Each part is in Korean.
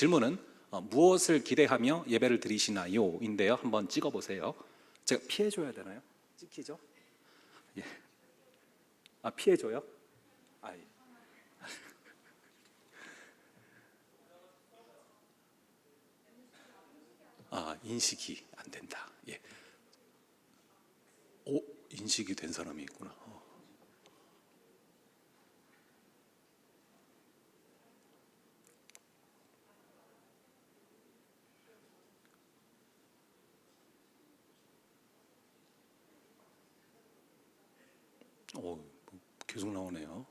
질문은 무엇을 기대하며 예배를 드리시나요? 인데요. 한번 찍어보세요. 제가 피해줘야 되나요? 찍히죠? 예. 피해줘요? 예. 인식이 안 된다. 예. 인식이 된 사람이 있구나. 계속 나오네요.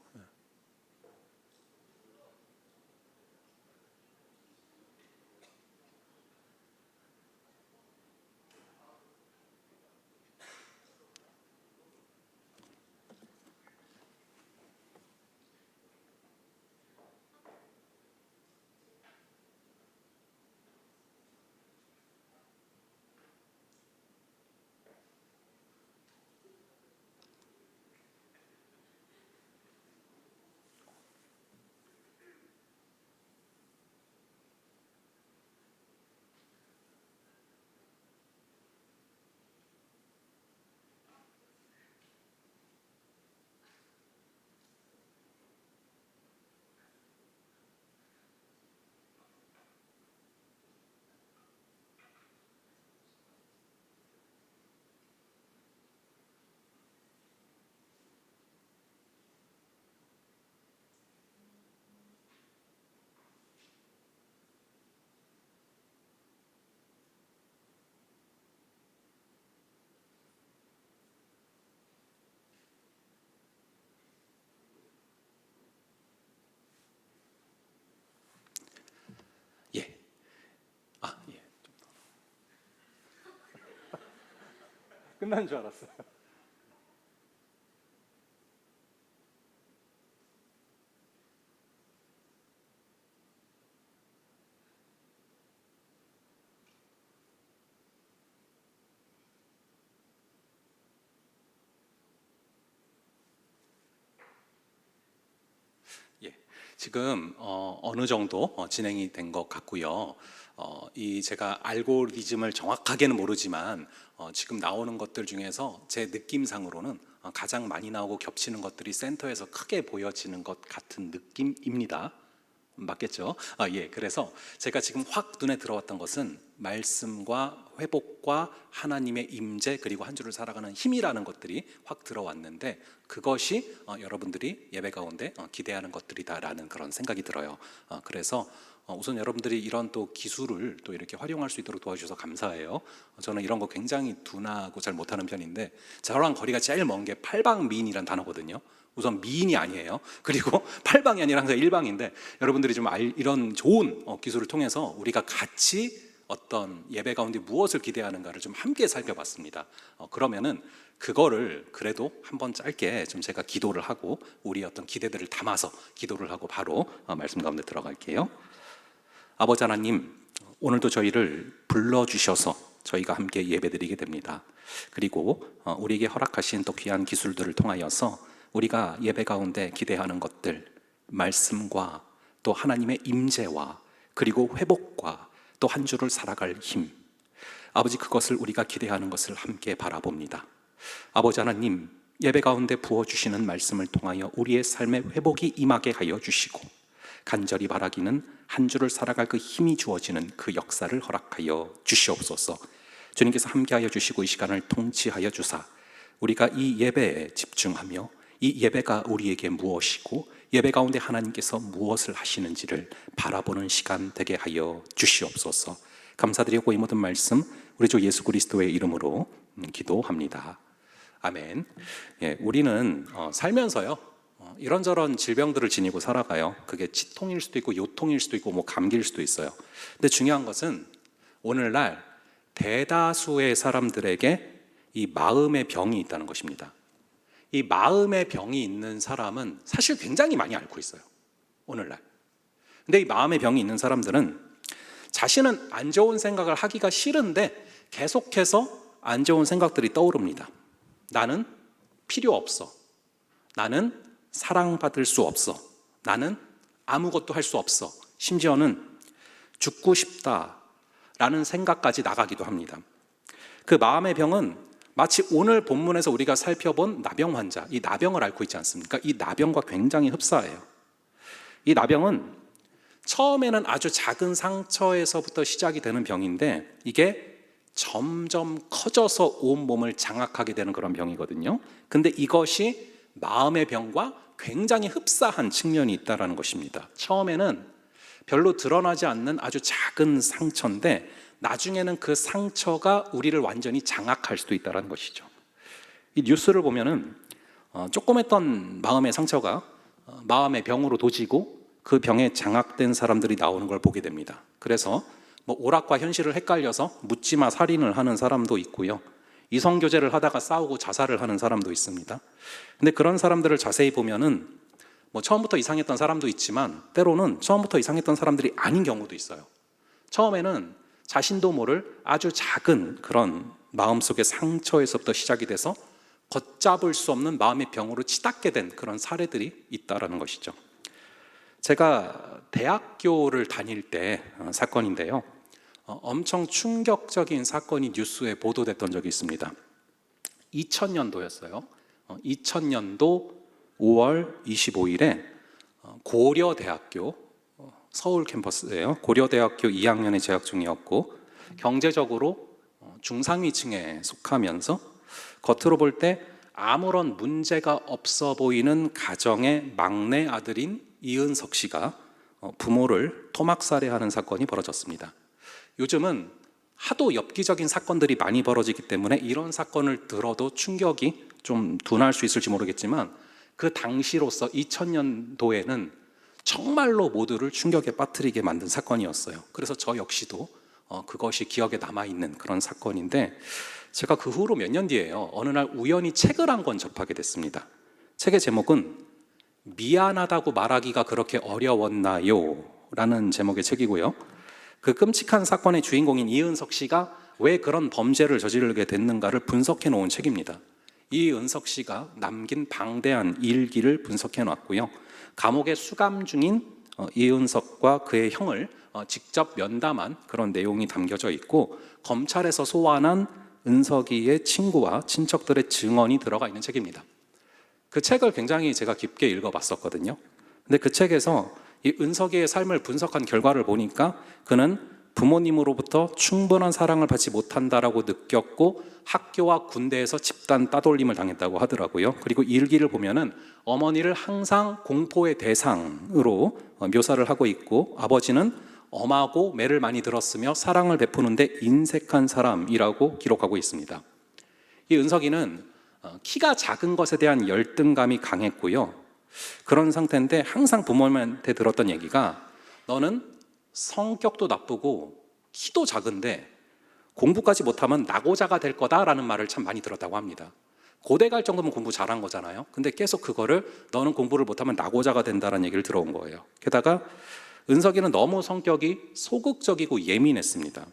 예. 예. 끝난 줄 알았어요. 예. 지금 어느 정도 진행이 된 것 같고요. 이 제가 알고리즘을 정확하게는 모르지만 지금 나오는 것들 중에서 제 느낌상으로는 가장 많이 나오고 겹치는 것들이 센터에서 크게 보여지는 것 같은 느낌입니다. 맞겠죠? 예. 그래서 제가 지금 확 눈에 들어왔던 것은 말씀과 회복과 하나님의 임재 그리고 한 주를 살아가는 힘이라는 것들이 확 들어왔는데 그것이 여러분들이 예배 가운데 기대하는 것들이다라는 그런 생각이 들어요. 그래서 우선 여러분들이 이런 또 기술을 또 이렇게 활용할 수 있도록 도와주셔서 감사해요. 저는 이런 거 굉장히 둔하고 잘 못하는 편인데 저랑 거리가 제일 먼 게 팔방미인이라는 단어거든요. 우선 미인이 아니에요. 그리고 팔방이 아니라 항상 일방인데 여러분들이 좀 이런 좋은 기술을 통해서 우리가 같이 어떤 예배 가운데 무엇을 기대하는가를 좀 함께 살펴봤습니다. 그러면은 그거를 그래도 한번 짧게 좀 제가 기도를 하고 우리 어떤 기대들을 담아서 기도를 하고 바로 말씀 가운데 들어갈게요. 아버지 하나님, 오늘도 저희를 불러주셔서 저희가 함께 예배드리게 됩니다. 그리고 우리에게 허락하신 또 귀한 기술들을 통하여서 우리가 예배 가운데 기대하는 것들, 말씀과 또 하나님의 임재와 그리고 회복과 또 한 주를 살아갈 힘, 아버지 그것을 우리가 기대하는 것을 함께 바라봅니다. 아버지 하나님, 예배 가운데 부어주시는 말씀을 통하여 우리의 삶의 회복이 임하게 하여 주시고 간절히 바라기는 한 주를 살아갈 그 힘이 주어지는 그 역사를 허락하여 주시옵소서. 주님께서 함께하여 주시고 이 시간을 통치하여 주사 우리가 이 예배에 집중하며 이 예배가 우리에게 무엇이고 예배 가운데 하나님께서 무엇을 하시는지를 바라보는 시간 되게 하여 주시옵소서. 감사드리고 이 모든 말씀 우리 주 예수 그리스도의 이름으로 기도합니다. 아멘. 예, 우리는 살면서요 이런저런 질병들을 지니고 살아가요. 그게 치통일 수도 있고 요통일 수도 있고 뭐 감기일 수도 있어요. 근데 중요한 것은 오늘날 대다수의 사람들에게 이 마음의 병이 있다는 것입니다. 이 마음의 병이 있는 사람은 사실 굉장히 많이 앓고 있어요, 오늘날. 근데 이 마음의 병이 있는 사람들은 자신은 안 좋은 생각을 하기가 싫은데 계속해서 안 좋은 생각들이 떠오릅니다. 나는 필요 없어. 나는 사랑받을 수 없어. 나는 아무것도 할 수 없어. 심지어는 죽고 싶다라는 생각까지 나가기도 합니다. 그 마음의 병은 마치 오늘 본문에서 우리가 살펴본 나병 환자, 이 나병을 앓고 있지 않습니까? 이 나병과 굉장히 흡사해요. 이 나병은 처음에는 아주 작은 상처에서부터 시작이 되는 병인데 이게 점점 커져서 온 몸을 장악하게 되는 그런 병이거든요. 근데 이것이 마음의 병과 굉장히 흡사한 측면이 있다는 것입니다. 처음에는 별로 드러나지 않는 아주 작은 상처인데 나중에는 그 상처가 우리를 완전히 장악할 수도 있다는 것이죠. 이 뉴스를 보면은 조그맸던 마음의 상처가 마음의 병으로 도지고 그 병에 장악된 사람들이 나오는 걸 보게 됩니다. 그래서 뭐 오락과 현실을 헷갈려서 묻지마 살인을 하는 사람도 있고요. 이성교제를 하다가 싸우고 자살을 하는 사람도 있습니다. 근데 그런 사람들을 자세히 보면은 뭐 처음부터 이상했던 사람도 있지만 때로는 처음부터 이상했던 사람들이 아닌 경우도 있어요. 처음에는 자신도 모를 아주 작은 그런 마음속의 상처에서부터 시작이 돼서 걷잡을 수 없는 마음의 병으로 치닫게 된 그런 사례들이 있다는 것이죠. 제가 대학교를 다닐 때 사건인데요. 엄청 충격적인 사건이 뉴스에 보도됐던 적이 있습니다. 2000년도였어요. 2000년도 5월 25일에 고려대학교 서울 캠퍼스예요. 고려대학교 2학년에 재학 중이었고 경제적으로 중상위층에 속하면서 겉으로 볼 때 아무런 문제가 없어 보이는 가정의 막내 아들인 이은석 씨가 부모를 토막살해하는 사건이 벌어졌습니다. 요즘은 하도 엽기적인 사건들이 많이 벌어지기 때문에 이런 사건을 들어도 충격이 좀 둔할 수 있을지 모르겠지만 그 당시로서 2000년도에는 정말로 모두를 충격에 빠뜨리게 만든 사건이었어요. 그래서 저 역시도 그것이 기억에 남아있는 그런 사건인데 제가 그 후로 몇 년 뒤에요. 어느 날 우연히 책을 한 권 접하게 됐습니다. 책의 제목은 미안하다고 말하기가 그렇게 어려웠나요? 라는 제목의 책이고요. 그 끔찍한 사건의 주인공인 이은석 씨가 왜 그런 범죄를 저지르게 됐는가를 분석해 놓은 책입니다. 이은석 씨가 남긴 방대한 일기를 분석해 놨고요. 감옥에 수감 중인 이은석과 그의 형을 직접 면담한 그런 내용이 담겨져 있고 검찰에서 소환한 은석이의 친구와 친척들의 증언이 들어가 있는 책입니다. 그 책을 굉장히 제가 깊게 읽어봤었거든요. 근데 그 책에서 이 은석이의 삶을 분석한 결과를 보니까 그는 부모님으로부터 충분한 사랑을 받지 못한다라고 느꼈고 학교와 군대에서 집단 따돌림을 당했다고 하더라고요. 그리고 일기를 보면은 어머니를 항상 공포의 대상으로 묘사를 하고 있고 아버지는 엄하고 매를 많이 들었으며 사랑을 베푸는데 인색한 사람이라고 기록하고 있습니다. 이 은석이는 키가 작은 것에 대한 열등감이 강했고요. 그런 상태인데 항상 부모님한테 들었던 얘기가 너는 성격도 나쁘고 키도 작은데 공부까지 못하면 낙오자가 될 거다라는 말을 참 많이 들었다고 합니다. 고대 갈 정도면 공부 잘한 거잖아요. 근데 계속 그거를 너는 공부를 못하면 낙오자가 된다는 얘기를 들어온 거예요. 게다가 은석이는 너무 성격이 소극적이고 예민했습니다.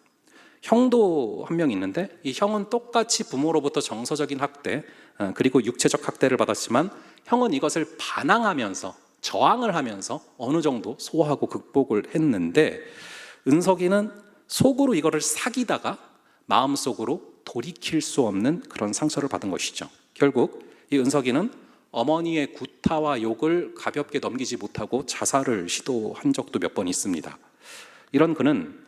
형도 한 명 있는데 이 형은 똑같이 부모로부터 정서적인 학대 그리고 육체적 학대를 받았지만 형은 이것을 반항하면서 저항을 하면서 어느 정도 소화하고 극복을 했는데 은석이는 속으로 이거를 사귀다가 마음속으로 돌이킬 수 없는 그런 상처를 받은 것이죠. 결국 이 은석이는 어머니의 구타와 욕을 가볍게 넘기지 못하고 자살을 시도한 적도 몇 번 있습니다. 이런 그는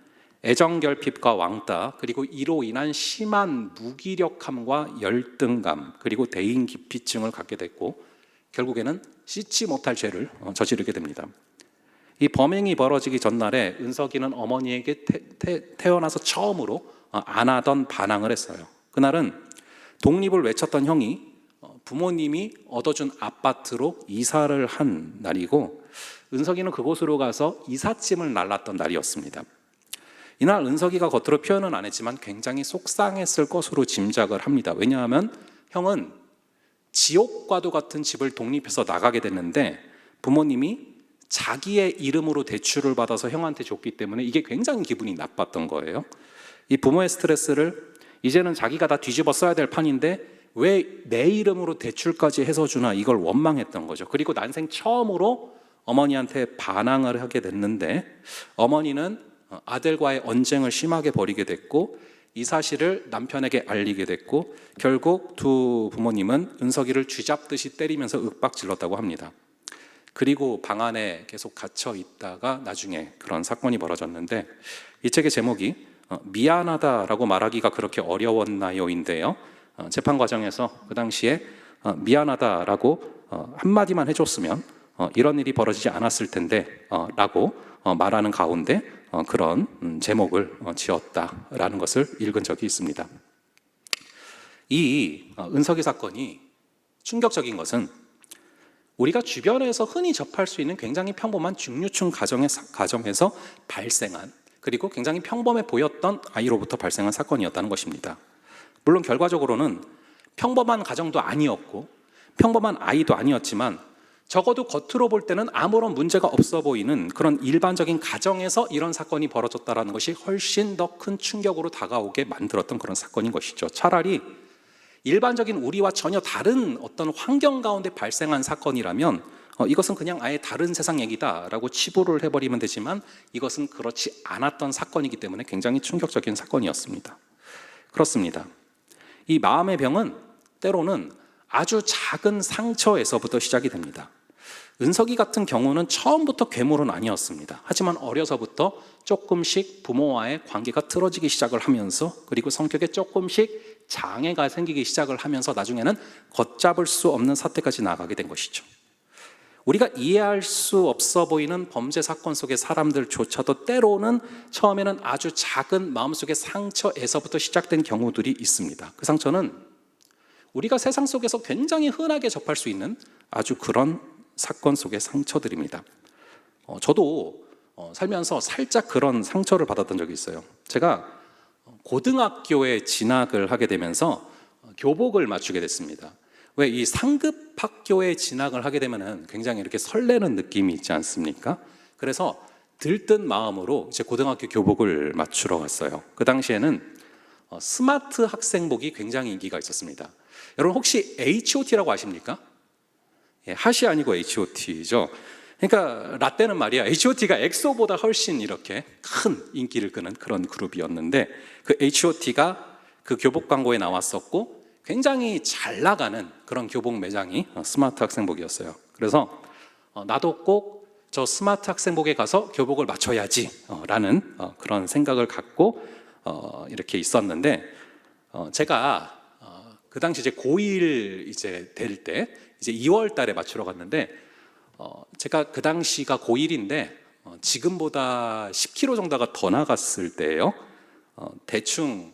애정결핍과 왕따 그리고 이로 인한 심한 무기력함과 열등감 그리고 대인기피증을 갖게 됐고 결국에는 씻지 못할 죄를 저지르게 됩니다. 이 범행이 벌어지기 전날에 은석이는 어머니에게 태어나서 처음으로 안 하던 반항을 했어요. 그날은 독립을 외쳤던 형이 부모님이 얻어준 아파트로 이사를 한 날이고 은석이는 그곳으로 가서 이삿짐을 날랐던 날이었습니다. 이날 은석이가 겉으로 표현은 안 했지만 굉장히 속상했을 것으로 짐작을 합니다. 왜냐하면 형은 지옥과도 같은 집을 독립해서 나가게 됐는데 부모님이 자기의 이름으로 대출을 받아서 형한테 줬기 때문에 이게 굉장히 기분이 나빴던 거예요. 이 부모의 스트레스를 이제는 자기가 다 뒤집어 써야 될 판인데 왜 내 이름으로 대출까지 해서 주나 이걸 원망했던 거죠. 그리고 난생 처음으로 어머니한테 반항을 하게 됐는데 어머니는 아들과의 언쟁을 심하게 벌이게 됐고 이 사실을 남편에게 알리게 됐고 결국 두 부모님은 은석이를 쥐잡듯이 때리면서 윽박질렀다고 합니다. 그리고 방 안에 계속 갇혀 있다가 나중에 그런 사건이 벌어졌는데 이 책의 제목이 미안하다라고 말하기가 그렇게 어려웠나요인데요. 재판 과정에서 그 당시에 미안하다라고 한마디만 해줬으면 이런 일이 벌어지지 않았을 텐데 라고 말하는 가운데 그런 제목을 지었다라는 것을 읽은 적이 있습니다. 이 은석이 사건이 충격적인 것은 우리가 주변에서 흔히 접할 수 있는 굉장히 평범한 중류층 가정에서 발생한 그리고 굉장히 평범해 보였던 아이로부터 발생한 사건이었다는 것입니다. 물론 결과적으로는 평범한 가정도 아니었고 평범한 아이도 아니었지만 적어도 겉으로 볼 때는 아무런 문제가 없어 보이는 그런 일반적인 가정에서 이런 사건이 벌어졌다는 것이 훨씬 더 큰 충격으로 다가오게 만들었던 그런 사건인 것이죠. 차라리 일반적인 우리와 전혀 다른 어떤 환경 가운데 발생한 사건이라면 이것은 그냥 아예 다른 세상 얘기다라고 치부를 해버리면 되지만 이것은 그렇지 않았던 사건이기 때문에 굉장히 충격적인 사건이었습니다. 그렇습니다. 이 마음의 병은 때로는 아주 작은 상처에서부터 시작이 됩니다. 은석이 같은 경우는 처음부터 괴물은 아니었습니다. 하지만 어려서부터 조금씩 부모와의 관계가 틀어지기 시작을 하면서 그리고 성격에 조금씩 장애가 생기기 시작을 하면서 나중에는 걷잡을 수 없는 사태까지 나아가게 된 것이죠. 우리가 이해할 수 없어 보이는 범죄 사건 속의 사람들조차도 때로는 처음에는 아주 작은 마음속의 상처에서부터 시작된 경우들이 있습니다. 그 상처는 우리가 세상 속에서 굉장히 흔하게 접할 수 있는 아주 그런 사건 속의 상처들입니다. 저도 살면서 살짝 그런 상처를 받았던 적이 있어요. 제가 고등학교에 진학을 하게 되면서 교복을 맞추게 됐습니다. 왜 이 상급 학교에 진학을 하게 되면은 굉장히 이렇게 설레는 느낌이 있지 않습니까? 그래서 들뜬 마음으로 이제 고등학교 교복을 맞추러 갔어요. 그 당시에는 스마트 학생복이 굉장히 인기가 있었습니다. 여러분 혹시 H.O.T라고 아십니까? 예, 핫이 아니고 H.O.T죠. 그러니까 라떼는 말이야 H.O.T가 엑소보다 훨씬 이렇게 큰 인기를 끄는 그런 그룹이었는데 그 H.O.T가 그 교복 광고에 나왔었고 굉장히 잘 나가는 그런 교복 매장이 스마트 학생복이었어요. 그래서 나도 꼭 저 스마트 학생복에 가서 교복을 맞춰야지 라는 그런 생각을 갖고 이렇게 있었는데 제가 그 당시 이제 고1 이제 될 때 이제 2월 달에 맞추러 갔는데 제가 그 당시가 고1인데 지금보다 10kg 정도가 더 나갔을 때예요. 대충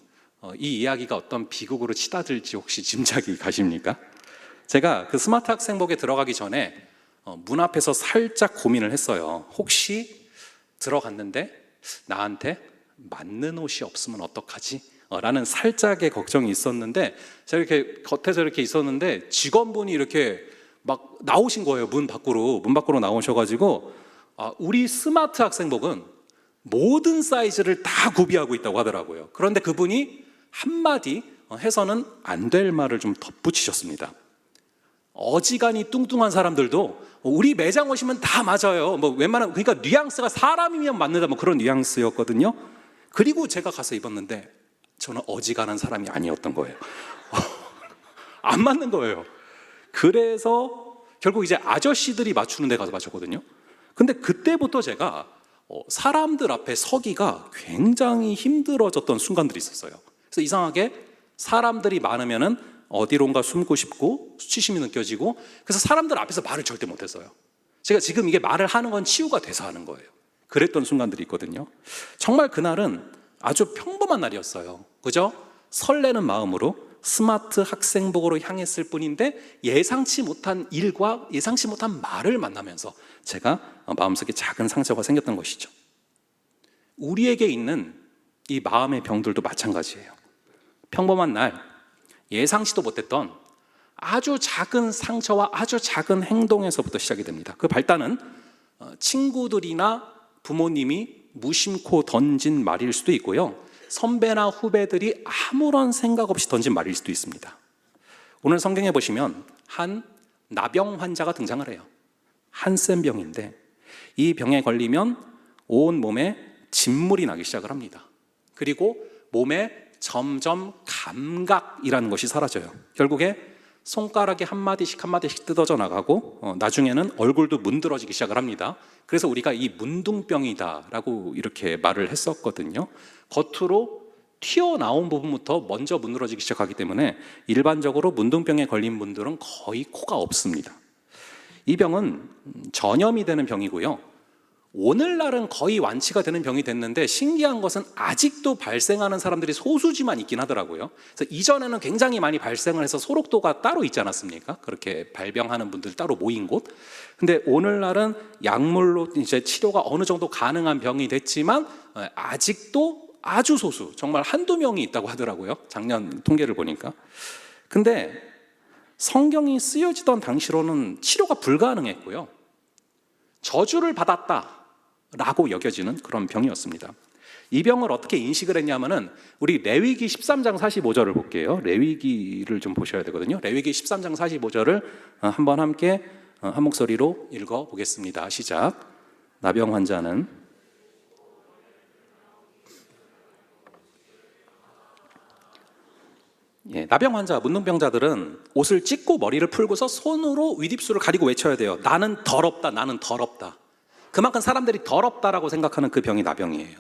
이 이야기가 어떤 비극으로 치닫을지 혹시 짐작이 가십니까? 제가 그 스마트 학생복에 들어가기 전에 문 앞에서 살짝 고민을 했어요. 혹시 들어갔는데 나한테 맞는 옷이 없으면 어떡하지? 라는 살짝의 걱정이 있었는데 제가 이렇게 겉에서 이렇게 있었는데 직원분이 이렇게 막 나오신 거예요. 문 밖으로 나오셔가지고 우리 스마트 학생복은 모든 사이즈를 다 구비하고 있다고 하더라고요. 그런데 그분이 한마디 해서는 안 될 말을 좀 덧붙이셨습니다. 어지간히 뚱뚱한 사람들도 우리 매장 오시면 다 맞아요. 뭐 웬만한 그러니까 뉘앙스가 사람이면 맞는다 뭐 그런 뉘앙스였거든요. 그리고 제가 가서 입었는데 저는 어지간한 사람이 아니었던 거예요. 안 맞는 거예요. 그래서 결국 이제 아저씨들이 맞추는 데 가서 맞췄거든요. 근데 그때부터 제가 사람들 앞에 서기가 굉장히 힘들어졌던 순간들이 있었어요. 그래서 이상하게 사람들이 많으면은 어디론가 숨고 싶고 수치심이 느껴지고 그래서 사람들 앞에서 말을 절대 못했어요. 제가 지금 이게 말을 하는 건 치유가 돼서 하는 거예요. 그랬던 순간들이 있거든요. 정말 그날은 아주 평범한 날이었어요. 그죠? 설레는 마음으로 스마트 학생복으로 향했을 뿐인데 예상치 못한 일과 예상치 못한 말을 만나면서 제가 마음속에 작은 상처가 생겼던 것이죠. 우리에게 있는 이 마음의 병들도 마찬가지예요. 평범한 날 예상치도 못했던 아주 작은 상처와 아주 작은 행동에서부터 시작이 됩니다. 그 발단은 친구들이나 부모님이 무심코 던진 말일 수도 있고요. 선배나 후배들이 아무런 생각 없이 던진 말일 수도 있습니다. 오늘 성경에 보시면 한 나병 환자가 등장을 해요. 한센병인데 이 병에 걸리면 온 몸에 진물이 나기 시작을 합니다. 그리고 몸에 점점 감각이라는 것이 사라져요. 결국에 손가락이 한마디씩 한마디씩 뜯어져 나가고 나중에는 얼굴도 문드러지기 시작을 합니다. 그래서 우리가 이 문둥병이다라고 이렇게 말을 했었거든요. 겉으로 튀어나온 부분부터 먼저 문드러지기 시작하기 때문에 일반적으로 문둥병에 걸린 분들은 거의 코가 없습니다. 이 병은 전염이 되는 병이고요. 오늘날은 거의 완치가 되는 병이 됐는데 신기한 것은 아직도 발생하는 사람들이 소수지만 있긴 하더라고요. 그래서 이전에는 굉장히 많이 발생을 해서 소록도가 따로 있지 않았습니까? 그렇게 발병하는 분들 따로 모인 곳. 근데 오늘날은 약물로 이제 치료가 어느 정도 가능한 병이 됐지만 아직도 아주 소수, 정말 한두 명이 있다고 하더라고요. 작년 통계를 보니까. 근데 성경이 쓰여지던 당시로는 치료가 불가능했고요. 저주를 받았다라고 여겨지는 그런 병이었습니다. 이 병을 어떻게 인식을 했냐면은 우리 레위기 13장 45절을 볼게요. 레위기를 좀 보셔야 되거든요. 레위기 13장 45절을 한번 함께 한 목소리로 읽어 보겠습니다. 시작. 나병 환자는 나병 환자, 문둥병자들은 옷을 찢고 머리를 풀고서 손으로 윗입술을 가리고 외쳐야 돼요. 나는 더럽다, 나는 더럽다. 그만큼 사람들이 더럽다라고 생각하는 그 병이 나병이에요.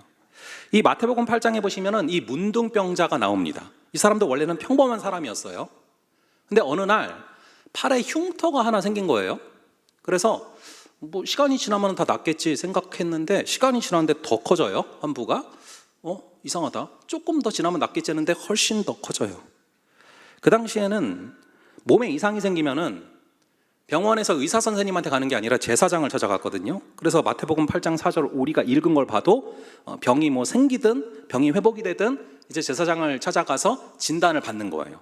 이 마태복음 8장에 보시면은 이 문둥병자가 나옵니다. 이 사람도 원래는 평범한 사람이었어요. 근데 어느 날 팔에 흉터가 하나 생긴 거예요. 그래서 뭐 시간이 지나면 다 낫겠지 생각했는데 시간이 지났는데 더 커져요. 환부가. 이상하다. 조금 더 지나면 낫겠지 했는데 훨씬 더 커져요. 그 당시에는 몸에 이상이 생기면은 병원에서 의사 선생님한테 가는 게 아니라 제사장을 찾아갔거든요. 그래서 마태복음 8장 4절 우리가 읽은 걸 봐도 병이 뭐 생기든 병이 회복이 되든 이제 제사장을 찾아가서 진단을 받는 거예요.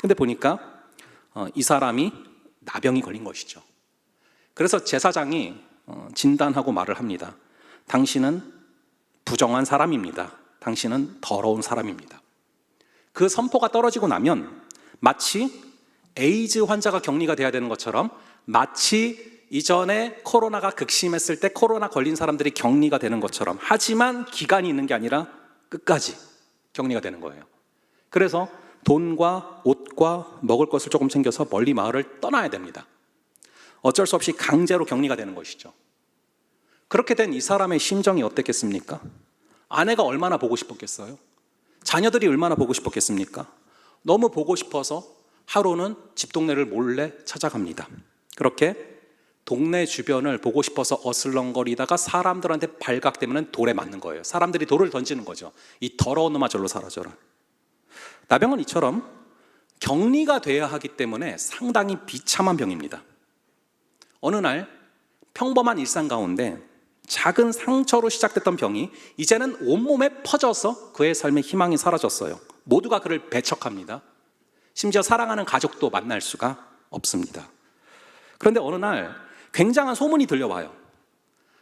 근데 보니까 이 사람이 나병이 걸린 것이죠. 그래서 제사장이 진단하고 말을 합니다. 당신은 부정한 사람입니다. 당신은 더러운 사람입니다. 그 선포가 떨어지고 나면 마치 에이즈 환자가 격리가 돼야 되는 것처럼 마치 이전에 코로나가 극심했을 때 코로나 걸린 사람들이 격리가 되는 것처럼 하지만 기간이 있는 게 아니라 끝까지 격리가 되는 거예요. 그래서 돈과 옷과 먹을 것을 조금 챙겨서 멀리 마을을 떠나야 됩니다. 어쩔 수 없이 강제로 격리가 되는 것이죠. 그렇게 된 이 사람의 심정이 어땠겠습니까? 아내가 얼마나 보고 싶었겠어요? 자녀들이 얼마나 보고 싶었겠습니까? 너무 보고 싶어서 하루는 집 동네를 몰래 찾아갑니다. 그렇게 동네 주변을 보고 싶어서 어슬렁거리다가 사람들한테 발각되면 돌에 맞는 거예요. 사람들이 돌을 던지는 거죠. 이 더러운 놈아 절로 사라져라. 나병은 이처럼 격리가 돼야 하기 때문에 상당히 비참한 병입니다. 어느 날 평범한 일상 가운데 작은 상처로 시작됐던 병이 이제는 온몸에 퍼져서 그의 삶의 희망이 사라졌어요. 모두가 그를 배척합니다. 심지어 사랑하는 가족도 만날 수가 없습니다. 그런데 어느 날 굉장한 소문이 들려와요.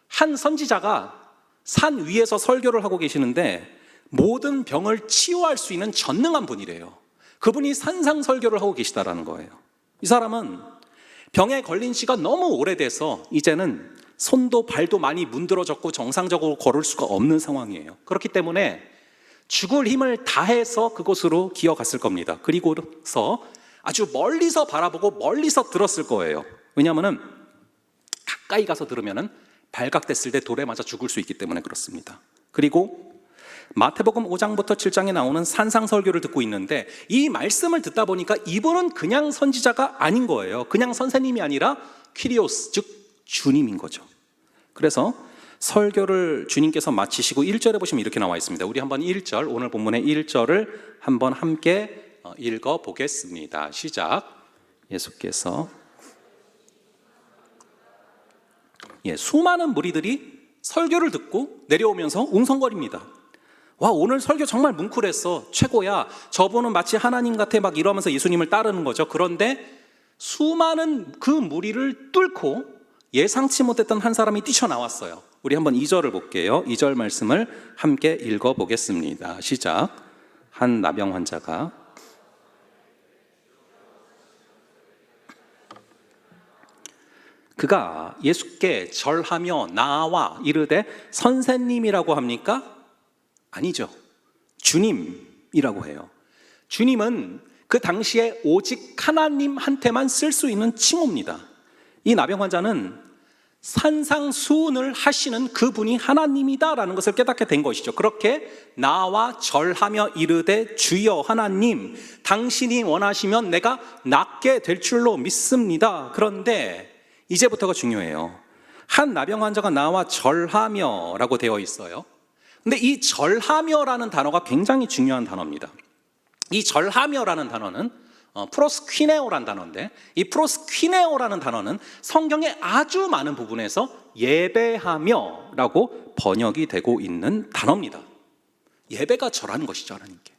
한 선지자가 산 위에서 설교를 하고 계시는데 모든 병을 치유할 수 있는 전능한 분이래요. 그분이 산상설교를 하고 계시다라는 거예요. 이 사람은 병에 걸린 지가 너무 오래돼서 이제는 손도 발도 많이 문드러졌고 정상적으로 걸을 수가 없는 상황이에요. 그렇기 때문에 죽을 힘을 다해서 그곳으로 기어갔을 겁니다. 그리고서 아주 멀리서 바라보고 멀리서 들었을 거예요. 왜냐하면 가까이 가서 들으면 발각됐을 때 돌에 맞아 죽을 수 있기 때문에 그렇습니다. 그리고 마태복음 5장부터 7장에 나오는 산상설교를 듣고 있는데 이 말씀을 듣다 보니까 이분은 그냥 선지자가 아닌 거예요. 그냥 선생님이 아니라 퀴리오스, 즉 주님인 거죠. 그래서 설교를 주님께서 마치시고 1절에 보시면 이렇게 나와 있습니다. 우리 한번 1절, 오늘 본문의 1절을 한번 함께 읽어 보겠습니다. 시작. 예수께서 수많은 무리들이 설교를 듣고 내려오면서 웅성거립니다. 와, 오늘 설교 정말 뭉클했어. 최고야. 저분은 마치 하나님 같아. 막 이러면서 예수님을 따르는 거죠. 그런데 수많은 그 무리를 뚫고 예상치 못했던 한 사람이 뛰쳐나왔어요. 우리 한번 2절을 볼게요. 2절 말씀을 함께 읽어보겠습니다. 시작. 한 나병 환자가 그가 예수께 절하며 나와 이르되 선생님이라고 합니까? 아니죠. 주님이라고 해요. 주님은 그 당시에 오직 하나님한테만 쓸 수 있는 칭호입니다. 이 나병 환자는 산상수훈을 하시는 그분이 하나님이다라는 것을 깨닫게 된 것이죠. 그렇게 나와 절하며 이르되 주여 하나님, 당신이 원하시면 내가 낫게 될 줄로 믿습니다. 그런데 이제부터가 중요해요. 한 나병 환자가 나와 절하며 라고 되어 있어요. 근데 이 절하며라는 단어가 굉장히 중요한 단어입니다. 이 절하며라는 단어는 프로스퀴네오라는 단어인데, 이 프로스퀴네오라는 단어는 성경의 아주 많은 부분에서 예배하며 라고 번역이 되고 있는 단어입니다. 예배가 절하는 것이죠, 하나님께.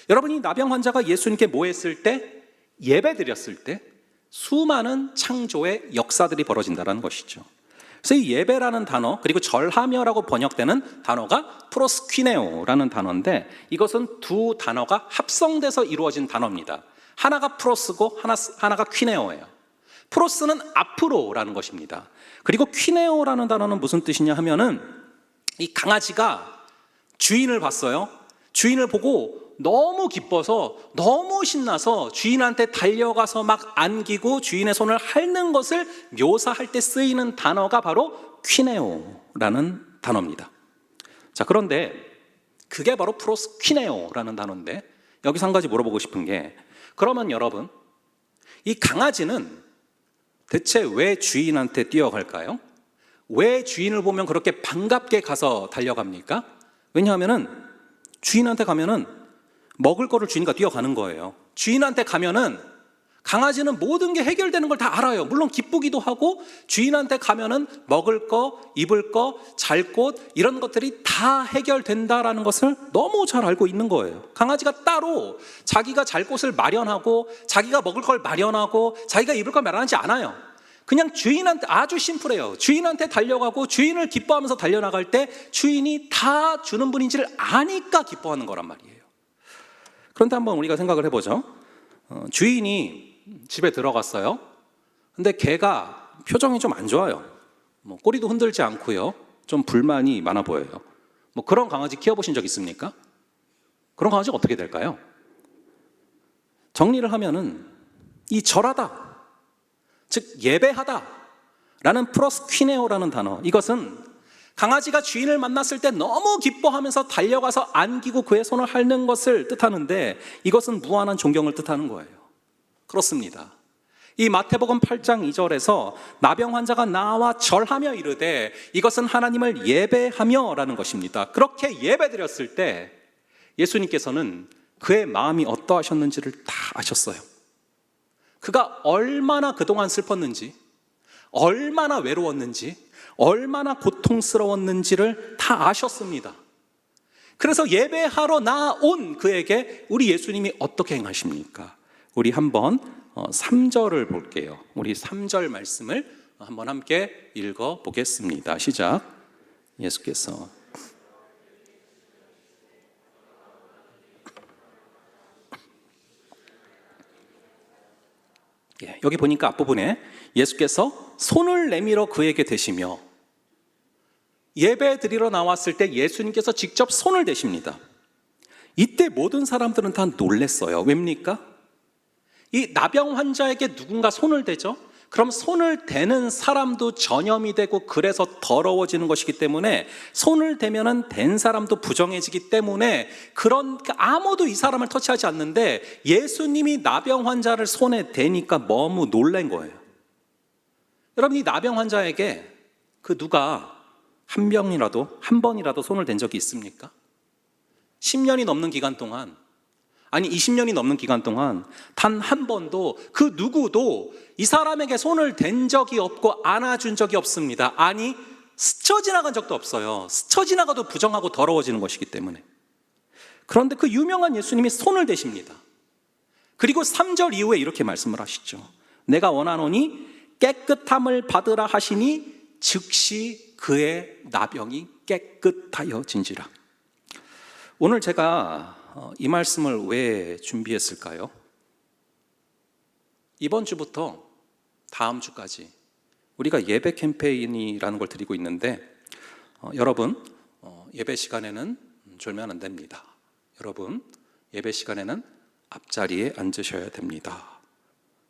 여러분이 나병 환자가 예수님께 뭐 했을 때? 예배 드렸을 때 수많은 창조의 역사들이 벌어진다는 것이죠. 그래서 이 예배라는 단어, 그리고 절하며라고 번역되는 단어가 프로스퀴네오라는 단어인데, 이것은 두 단어가 합성돼서 이루어진 단어입니다. 하나가 프로스고 하나가 퀴네오예요. 프로스는 앞으로라는 것입니다. 그리고 퀴네오라는 단어는 무슨 뜻이냐 하면은, 이 강아지가 주인을 봤어요. 주인을 보고 너무 기뻐서, 너무 신나서 주인한테 달려가서 막 안기고 주인의 손을 핥는 것을 묘사할 때 쓰이는 단어가 바로 퀴네오라는 단어입니다. 자, 그런데 그게 바로 프로스퀴네오라는 단어인데, 여기서 한 가지 물어보고 싶은 게, 그러면 여러분, 이 강아지는 대체 왜 주인한테 뛰어갈까요? 왜 주인을 보면 그렇게 반갑게 가서 달려갑니까? 왜냐하면은 주인한테 가면은 먹을 거를 주인과 뛰어가는 거예요. 주인한테 가면은 강아지는 모든 게 해결되는 걸 다 알아요. 물론 기쁘기도 하고, 주인한테 가면은 먹을 거, 입을 거, 잘 곳, 이런 것들이 다 해결된다라는 것을 너무 잘 알고 있는 거예요. 강아지가 따로 자기가 잘 곳을 마련하고, 자기가 먹을 걸 마련하고, 자기가 입을 걸 마련하지 않아요. 그냥 주인한테, 아주 심플해요. 주인한테 달려가고 주인을 기뻐하면서 달려나갈 때 주인이 다 주는 분인지를 아니까 기뻐하는 거란 말이에요. 그런데 한번 우리가 생각을 해보죠. 주인이 집에 들어갔어요. 근데 개가 표정이 좀 안 좋아요. 꼬리도 흔들지 않고요. 좀 불만이 많아 보여요. 그런 강아지 키워보신 적 있습니까? 그런 강아지가 어떻게 될까요? 정리를 하면은 이 절하다, 즉 예배하다 라는 프로스퀴네오라는 단어, 이것은 강아지가 주인을 만났을 때 너무 기뻐하면서 달려가서 안기고 그의 손을 핥는 것을 뜻하는데, 이것은 무한한 존경을 뜻하는 거예요. 그렇습니다. 이 마태복음 8장 2절에서 나병 환자가 나와 절하며 이르되 이것은 하나님을 예배하며 라는 것입니다. 그렇게 예배드렸을 때 예수님께서는 그의 마음이 어떠하셨는지를 다 아셨어요. 그가 얼마나 그동안 슬펐는지, 얼마나 외로웠는지, 얼마나 고통스러웠는지를 다 아셨습니다. 그래서 예배하러 나온 그에게 우리 예수님이 어떻게 행하십니까? 우리 한번 3절을 볼게요. 우리 3절 말씀을 한번 함께 읽어 보겠습니다. 시작. 예수께서 여기 보니까 앞부분에 예수께서 손을 내밀어 그에게 대시며, 예배 드리러 나왔을 때 예수님께서 직접 손을 대십니다. 이때 모든 사람들은 다 놀랬어요. 왜입니까? 이 나병 환자에게 누군가 손을 대죠? 그럼 손을 대는 사람도 전염이 되고 그래서 더러워지는 것이기 때문에, 손을 대면은 댄 사람도 부정해지기 때문에, 아무도 이 사람을 터치하지 않는데 예수님이 나병 환자를 손에 대니까 너무 놀란 거예요. 여러분, 이 나병 환자에게 그 누가 한 번이라도 손을 댄 적이 있습니까? 10년이 넘는 기간 동안, 아니 20년이 넘는 기간 동안 단 한 번도 그 누구도 이 사람에게 손을 댄 적이 없고 안아준 적이 없습니다. 아니, 스쳐 지나간 적도 없어요. 스쳐 지나가도 부정하고 더러워지는 것이기 때문에. 그런데 그 유명한 예수님이 손을 대십니다. 그리고 3절 이후에 이렇게 말씀을 하시죠. 내가 원하노니 깨끗함을 받으라 하시니 즉시 그의 나병이 깨끗하여진지라. 오늘 제가 이 말씀을 왜 준비했을까요? 이번 주부터 다음 주까지 우리가 예배 캠페인이라는 걸 드리고 있는데 여러분 예배 시간에는 졸면 안 됩니다. 여러분 예배 시간에는 앞자리에 앉으셔야 됩니다.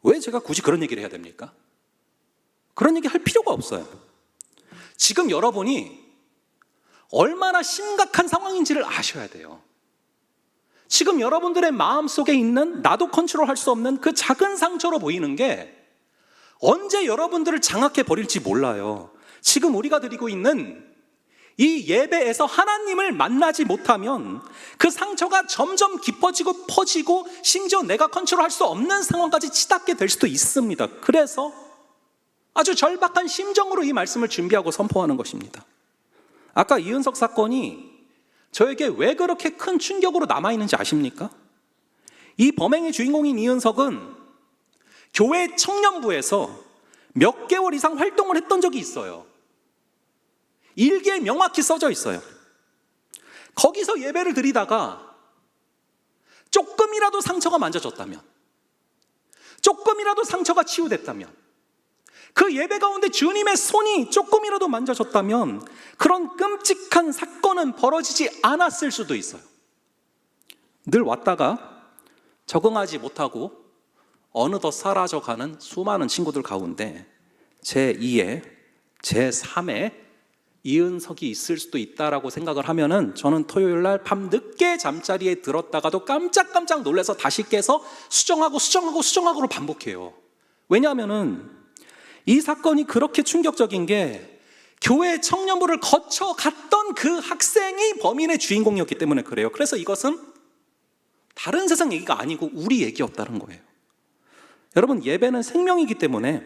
왜 제가 굳이 그런 얘기를 해야 됩니까? 그런 얘기 할 필요가 없어요. 지금 여러분이 얼마나 심각한 상황인지를 아셔야 돼요. 지금 여러분들의 마음속에 있는 나도 컨트롤할 수 없는 그 작은 상처로 보이는 게 언제 여러분들을 장악해 버릴지 몰라요. 지금 우리가 드리고 있는 이 예배에서 하나님을 만나지 못하면 그 상처가 점점 깊어지고 퍼지고 심지어 내가 컨트롤할 수 없는 상황까지 치닫게 될 수도 있습니다. 그래서 아주 절박한 심정으로 이 말씀을 준비하고 선포하는 것입니다. 아까 이은석 사건이 저에게 왜 그렇게 큰 충격으로 남아있는지 아십니까? 이 범행의 주인공인 이은석은 교회 청년부에서 몇 개월 이상 활동을 했던 적이 있어요. 일기에 명확히 써져 있어요. 거기서 예배를 드리다가 조금이라도 상처가 만져졌다면, 조금이라도 상처가 치유됐다면, 그 예배 가운데 주님의 손이 조금이라도 만져졌다면 그런 끔찍한 사건은 벌어지지 않았을 수도 있어요. 늘 왔다가 적응하지 못하고 어느덧 사라져가는 수많은 친구들 가운데 제2의, 제3의 이은석이 있을 수도 있다라고 생각을 하면은 저는 토요일 날 밤 늦게 잠자리에 들었다가도 깜짝깜짝 놀라서 다시 깨서 수정하고를 반복해요. 왜냐하면은 이 사건이 그렇게 충격적인 게 교회 청년부를 거쳐 갔던 그 학생이 범인의 주인공이었기 때문에 그래요. 그래서 이것은 다른 세상 얘기가 아니고 우리 얘기였다는 거예요. 여러분, 예배는 생명이기 때문에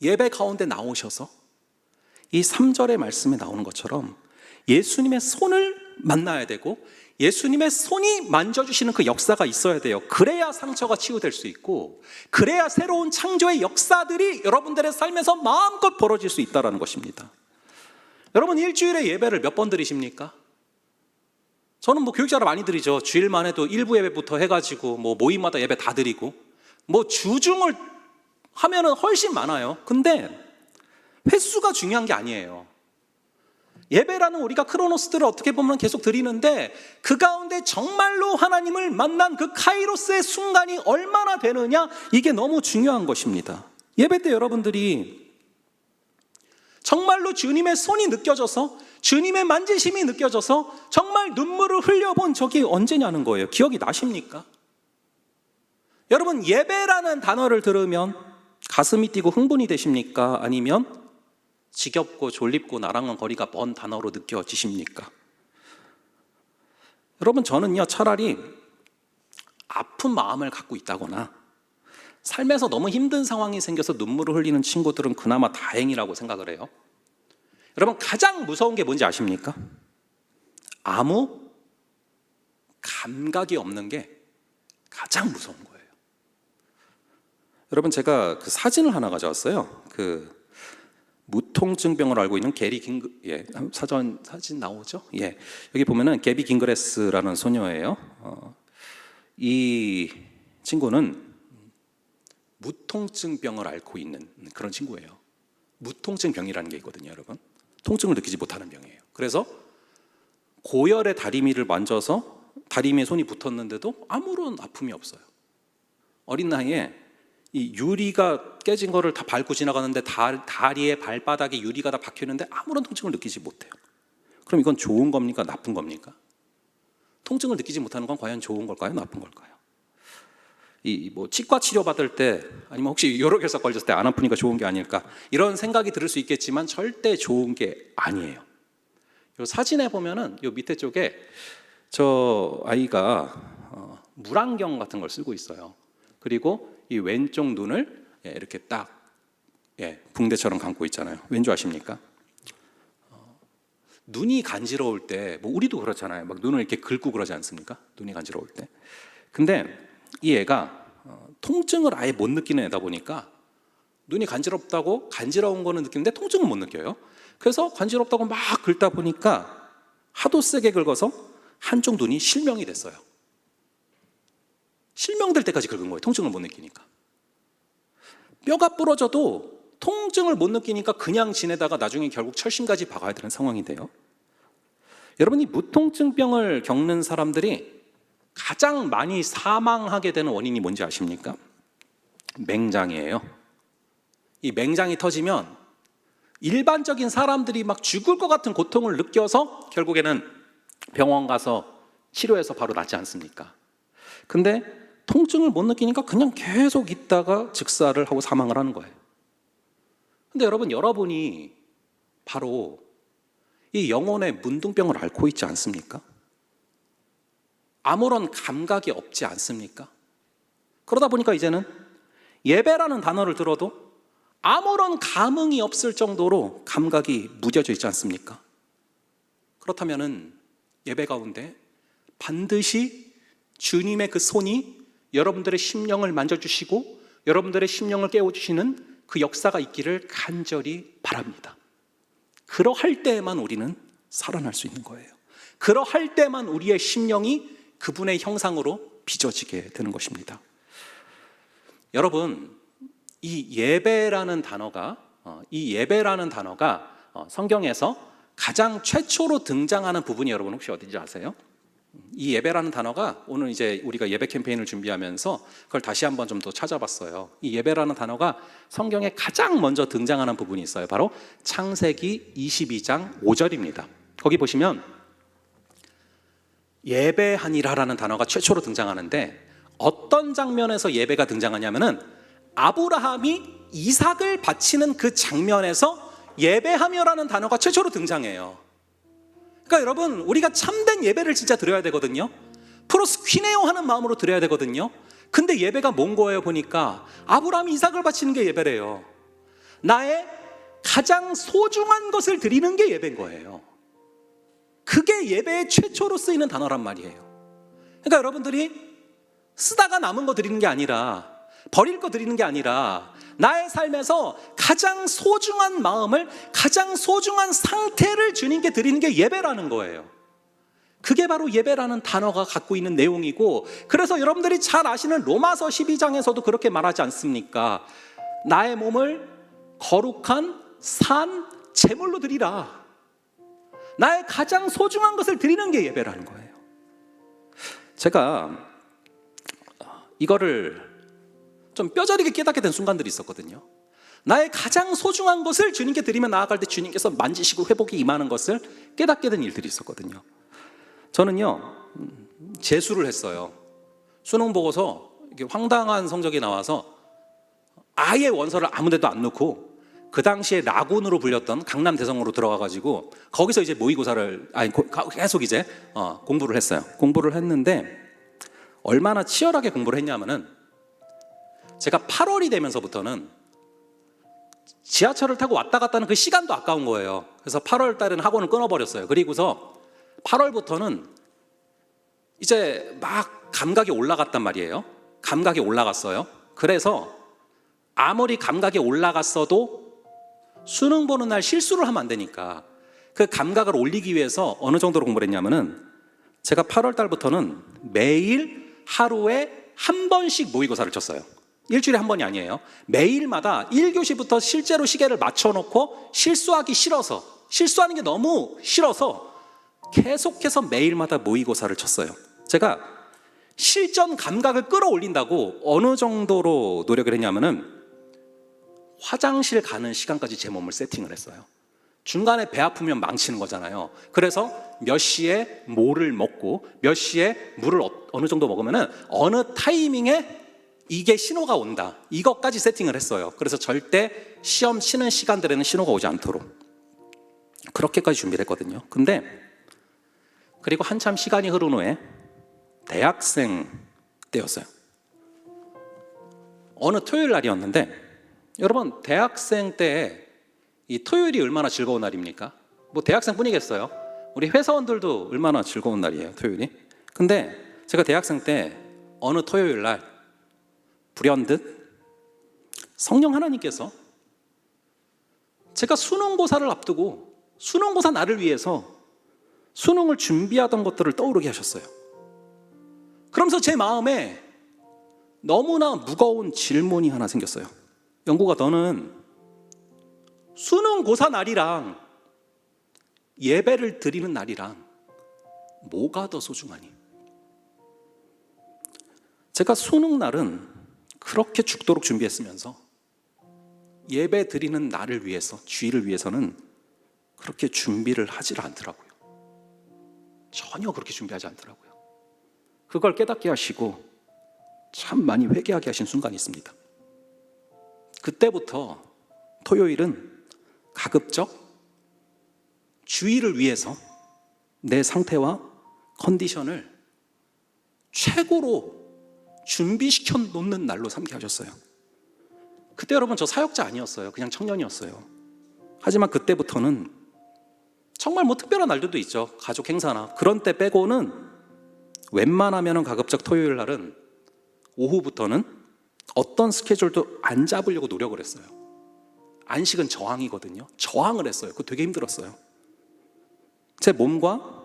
예배 가운데 나오셔서 이 3절의 말씀에 나오는 것처럼 예수님의 손을 만나야 되고 예수님의 손이 만져주시는 그 역사가 있어야 돼요. 그래야 상처가 치유될 수 있고 그래야 새로운 창조의 역사들이 여러분들의 삶에서 마음껏 벌어질 수 있다는 것입니다. 여러분, 일주일에 예배를 몇 번 드리십니까? 저는 교육자를 많이 드리죠. 주일만 해도 일부 예배부터 해가지고 모임마다 예배 다 드리고 주중을 하면은 훨씬 많아요. 근데 횟수가 중요한 게 아니에요. 예배라는 우리가 크로노스들을 어떻게 보면 계속 드리는데 그 가운데 정말로 하나님을 만난 그 카이로스의 순간이 얼마나 되느냐, 이게 너무 중요한 것입니다. 예배 때 여러분들이 정말로 주님의 손이 느껴져서 주님의 만지심이 느껴져서 정말 눈물을 흘려본 적이 언제냐는 거예요. 기억이 나십니까? 여러분, 예배라는 단어를 들으면 가슴이 뛰고 흥분이 되십니까? 아니면 지겹고 졸립고 나랑은 거리가 먼 단어로 느껴지십니까? 여러분, 저는요 차라리 아픈 마음을 갖고 있다거나 삶에서 너무 힘든 상황이 생겨서 눈물을 흘리는 친구들은 그나마 다행이라고 생각을 해요. 여러분, 가장 무서운 게 뭔지 아십니까? 아무 감각이 없는 게 가장 무서운 거예요. 여러분, 제가 그 사진을 하나 가져왔어요. 무통증병을 앓고 있는 게리 사진 나오죠? 여기 보면은 게비 깅그레스라는 소녀예요. 이 친구는 무통증병을 앓고 있는 그런 친구예요. 무통증병이라는 게 있거든요, 여러분. 통증을 느끼지 못하는 병이에요. 그래서 고열의 다리미를 만져서 다리미에 손이 붙었는데도 아무런 아픔이 없어요. 어린 나이에 이 유리가 깨진 거를 다 밟고 지나가는데 다리에 발바닥에 유리가 다 박혀있는데 아무런 통증을 느끼지 못해요. 그럼 이건 좋은 겁니까? 나쁜 겁니까? 통증을 느끼지 못하는 건 과연 좋은 걸까요? 나쁜 걸까요? 치과 치료 받을 때 아니면 혹시 요로결석 걸렸을 때 안 아프니까 좋은 게 아닐까, 이런 생각이 들을 수 있겠지만 절대 좋은 게 아니에요. 이 사진에 보면은 이 밑에 쪽에 저 아이가 물안경 같은 걸 쓰고 있어요. 그리고 이 왼쪽 눈을 이렇게 딱 붕대처럼 감고 있잖아요. 왠 줄 아십니까? 눈이 간지러울 때 우리도 그렇잖아요. 막 눈을 이렇게 긁고 그러지 않습니까? 눈이 간지러울 때. 근데 이 애가 통증을 아예 못 느끼는 애다 보니까 눈이 간지럽다고 간지러운 거는 느끼는데 통증은 못 느껴요. 그래서 간지럽다고 막 긁다 보니까 하도 세게 긁어서 한쪽 눈이 실명이 됐어요. 실명될 때까지 긁은 거예요. 통증을 못 느끼니까. 뼈가 부러져도 통증을 못 느끼니까 그냥 지내다가 나중에 결국 철심까지 박아야 되는 상황이 돼요. 여러분, 이 무통증병을 겪는 사람들이 가장 많이 사망하게 되는 원인이 뭔지 아십니까? 맹장이에요. 이 맹장이 터지면 일반적인 사람들이 막 죽을 것 같은 고통을 느껴서 결국에는 병원 가서 치료해서 바로 낫지 않습니까? 근데 통증을 못 느끼니까 그냥 계속 있다가 즉사를 하고 사망을 하는 거예요. 근데 여러분이 바로 이 영혼의 문둥병을 앓고 있지 않습니까? 아무런 감각이 없지 않습니까? 그러다 보니까 이제는 예배라는 단어를 들어도 아무런 감흥이 없을 정도로 감각이 무뎌져 있지 않습니까? 그렇다면은 예배 가운데 반드시 주님의 그 손이 여러분들의 심령을 만져주시고 여러분들의 심령을 깨워주시는 그 역사가 있기를 간절히 바랍니다. 그러할 때에만 우리는 살아날 수 있는 거예요. 그러할 때만 우리의 심령이 그분의 형상으로 빚어지게 되는 것입니다. 여러분, 이 예배라는 단어가 성경에서 가장 최초로 등장하는 부분이 여러분 혹시 어딘지 아세요? 이 예배라는 단어가 오늘 이제 우리가 예배 캠페인을 준비하면서 그걸 다시 한번 좀 더 찾아봤어요. 이 예배라는 단어가 성경에 가장 먼저 등장하는 부분이 있어요. 바로 창세기 22장 5절입니다. 거기 보시면 예배하니라라는 단어가 최초로 등장하는데 어떤 장면에서 예배가 등장하냐면은 아브라함이 이삭을 바치는 그 장면에서 예배하며라는 단어가 최초로 등장해요. 그러니까 여러분, 우리가 참된 예배를 진짜 드려야 되거든요. 프로스퀴네오 하는 마음으로 드려야 되거든요. 근데 예배가 뭔 거예요? 보니까 아브라함이 이삭을 바치는 게 예배래요. 나의 가장 소중한 것을 드리는 게 예배인 거예요. 그게 예배의 최초로 쓰이는 단어란 말이에요. 그러니까 여러분들이 쓰다가 남은 거 드리는 게 아니라, 버릴 거 드리는 게 아니라 나의 삶에서 가장 소중한 마음을, 가장 소중한 상태를 주님께 드리는 게 예배라는 거예요. 그게 바로 예배라는 단어가 갖고 있는 내용이고, 그래서 여러분들이 잘 아시는 로마서 12장에서도 그렇게 말하지 않습니까? 나의 몸을 거룩한 산 제물로 드리라. 나의 가장 소중한 것을 드리는 게 예배라는 거예요. 제가 이거를 좀 뼈저리게 깨닫게 된 순간들이 있었거든요. 나의 가장 소중한 것을 주님께 드리며 나아갈 때 주님께서 만지시고 회복이 임하는 것을 깨닫게 된 일들이 있었거든요. 저는요, 재수를 했어요. 수능 보고서 이렇게 황당한 성적이 나와서 아예 원서를 아무 데도 안 넣고 그 당시에 라군으로 불렸던 강남 대성으로 들어가가지고 거기서 이제 모의고사를 계속 이제 공부를 했어요. 공부를 했는데 얼마나 치열하게 공부를 했냐면은 제가 8월이 되면서부터는 지하철을 타고 왔다 갔다 하는 그 시간도 아까운 거예요. 그래서 8월 달에는 학원을 끊어버렸어요. 그리고서 8월부터는 이제 막 감각이 올라갔단 말이에요. 감각이 올라갔어요. 그래서 아무리 감각이 올라갔어도 수능 보는 날 실수를 하면 안 되니까 그 감각을 올리기 위해서 어느 정도로 공부를 했냐면은 제가 8월 달부터는 매일 하루에 한 번씩 모의고사를 쳤어요. 일주일에 한 번이 아니에요. 매일마다 1교시부터 실제로 시계를 맞춰놓고 실수하는 게 너무 싫어서 계속해서 매일마다 모의고사를 쳤어요. 제가 실전 감각을 끌어올린다고 어느 정도로 노력을 했냐면은 화장실 가는 시간까지 제 몸을 세팅을 했어요. 중간에 배 아프면 망치는 거잖아요. 그래서 몇 시에 뭐를 먹고 몇 시에 물을 어느 정도 먹으면은 어느 타이밍에 이게 신호가 온다, 이것까지 세팅을 했어요. 그래서 절대 시험 치는 시간들에는 신호가 오지 않도록 그렇게까지 준비를 했거든요. 근데 그리고 한참 시간이 흐른 후에 대학생 때였어요. 어느 토요일 날이었는데 여러분, 대학생 때 이 토요일이 얼마나 즐거운 날입니까? 뭐 대학생뿐이겠어요? 우리 회사원들도 얼마나 즐거운 날이에요, 토요일이. 근데 제가 대학생 때 어느 토요일 날 불현듯 성령 하나님께서 제가 수능고사를 앞두고 수능고사 날을 위해서 수능을 준비하던 것들을 떠오르게 하셨어요. 그러면서 제 마음에 너무나 무거운 질문이 하나 생겼어요. 영국아, 너는 수능고사 날이랑 예배를 드리는 날이랑 뭐가 더 소중하니? 제가 수능 날은 그렇게 죽도록 준비했으면서 예배 드리는 날을 위해서, 주일을 위해서는 그렇게 준비를 하질 않더라고요. 전혀 그렇게 준비하지 않더라고요. 그걸 깨닫게 하시고 참 많이 회개하게 하신 순간이 있습니다. 그때부터 토요일은 가급적 주일을 위해서 내 상태와 컨디션을 최고로 준비시켜 놓는 날로 삼게 하셨어요. 그때 여러분, 저 사역자 아니었어요. 그냥 청년이었어요. 하지만 그때부터는 정말 뭐 특별한 날들도 있죠. 가족 행사나 그런 때 빼고는 웬만하면 가급적 토요일 날은 오후부터는 어떤 스케줄도 안 잡으려고 노력을 했어요. 안식은 저항이거든요. 저항을 했어요. 그거 되게 힘들었어요. 제 몸과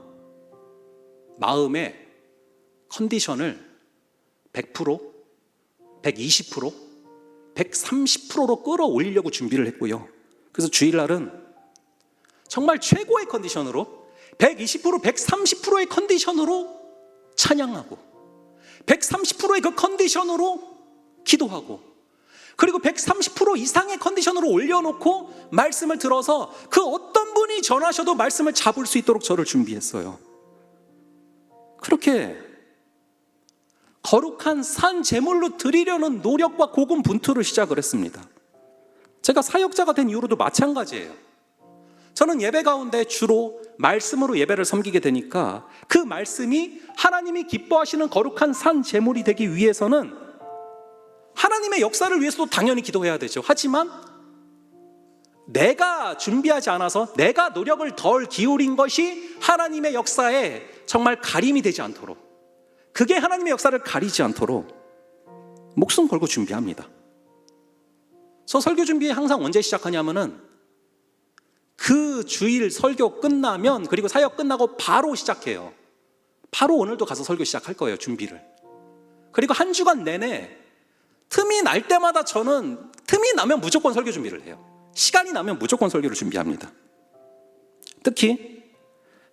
마음의 컨디션을 100%, 120%, 130%로 끌어올리려고 준비를 했고요. 그래서 주일날은 정말 최고의 컨디션으로 120%, 130%의 컨디션으로 찬양하고 130%의 그 컨디션으로 기도하고 그리고 130% 이상의 컨디션으로 올려놓고 말씀을 들어서 그 어떤 분이 전하셔도 말씀을 잡을 수 있도록 저를 준비했어요. 그렇게 거룩한 산 제물로 드리려는 노력과 고군분투를 시작을 했습니다. 제가 사역자가 된 이후로도 마찬가지예요. 저는 예배 가운데 주로 말씀으로 예배를 섬기게 되니까 그 말씀이 하나님이 기뻐하시는 거룩한 산 제물이 되기 위해서는 하나님의 역사를 위해서도 당연히 기도해야 되죠. 하지만 내가 준비하지 않아서 내가 노력을 덜 기울인 것이 하나님의 역사에 정말 가림이 되지 않도록, 그게 하나님의 역사를 가리지 않도록 목숨 걸고 준비합니다. 저 설교 준비 항상 언제 시작하냐면은 그 주일 설교 끝나면, 그리고 사역 끝나고 바로 시작해요. 바로 오늘도 가서 설교 시작할 거예요, 준비를. 그리고 한 주간 내내 틈이 날 때마다 저는 틈이 나면 무조건 설교 준비를 해요. 시간이 나면 무조건 설교를 준비합니다. 특히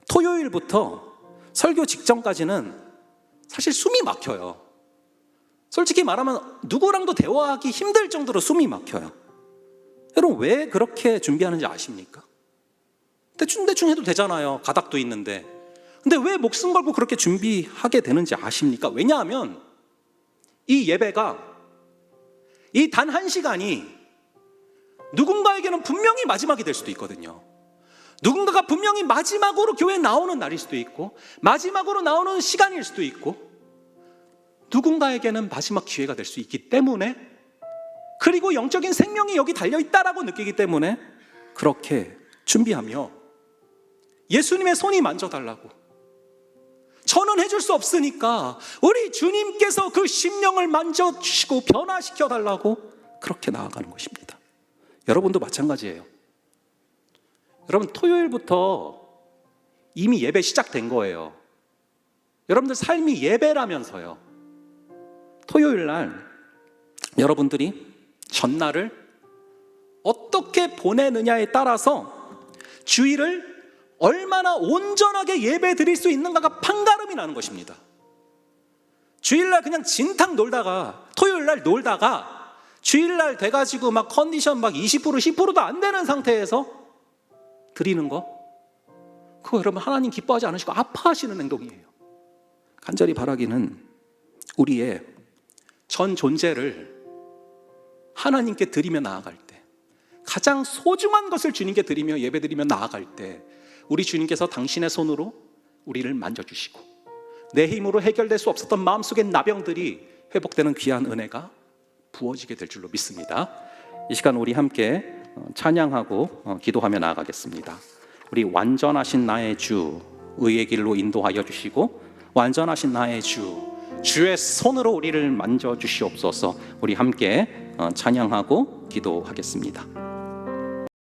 토요일부터 설교 직전까지는 사실 숨이 막혀요. 솔직히 말하면 누구랑도 대화하기 힘들 정도로 숨이 막혀요. 여러분, 왜 그렇게 준비하는지 아십니까? 대충 해도 되잖아요. 가닥도 있는데. 근데 왜 목숨 걸고 그렇게 준비하게 되는지 아십니까? 왜냐하면 이 예배가, 이 단 한 시간이 누군가에게는 분명히 마지막이 될 수도 있거든요. 누군가가 분명히 마지막으로 교회에 나오는 날일 수도 있고, 마지막으로 나오는 시간일 수도 있고, 누군가에게는 마지막 기회가 될 수 있기 때문에, 그리고 영적인 생명이 여기 달려있다라고 느끼기 때문에 그렇게 준비하며 예수님의 손이 만져달라고, 저는 해줄 수 없으니까 우리 주님께서 그 심령을 만져주시고 변화시켜달라고 그렇게 나아가는 것입니다. 여러분도 마찬가지예요. 여러분, 토요일부터 이미 예배 시작된 거예요. 여러분들 삶이 예배라면서요. 토요일 날 여러분들이 전날을 어떻게 보내느냐에 따라서 주일을 얼마나 온전하게 예배 드릴 수 있는가가 판가름이 나는 것입니다. 주일날 그냥 진탕 놀다가, 토요일날 놀다가 주일날 돼가지고 막 컨디션 막 20% 10%도 안 되는 상태에서 드리는 거, 그거 여러분 하나님 기뻐하지 않으시고 아파하시는 행동이에요. 간절히 바라기는 우리의 전 존재를 하나님께 드리며 나아갈 때, 가장 소중한 것을 주님께 드리며 예배 드리며 나아갈 때 우리 주님께서 당신의 손으로 우리를 만져주시고 내 힘으로 해결될 수 없었던 마음속의 나병들이 회복되는 귀한 은혜가 부어지게 될 줄로 믿습니다. 이 시간 우리 함께 찬양하고 기도하며 나아가겠습니다. 우리 완전하신 나의 주, 의의 길로 인도하여 주시고 완전하신 나의 주, 주의 손으로 우리를 만져주시옵소서. 우리 함께 찬양하고 기도하겠습니다.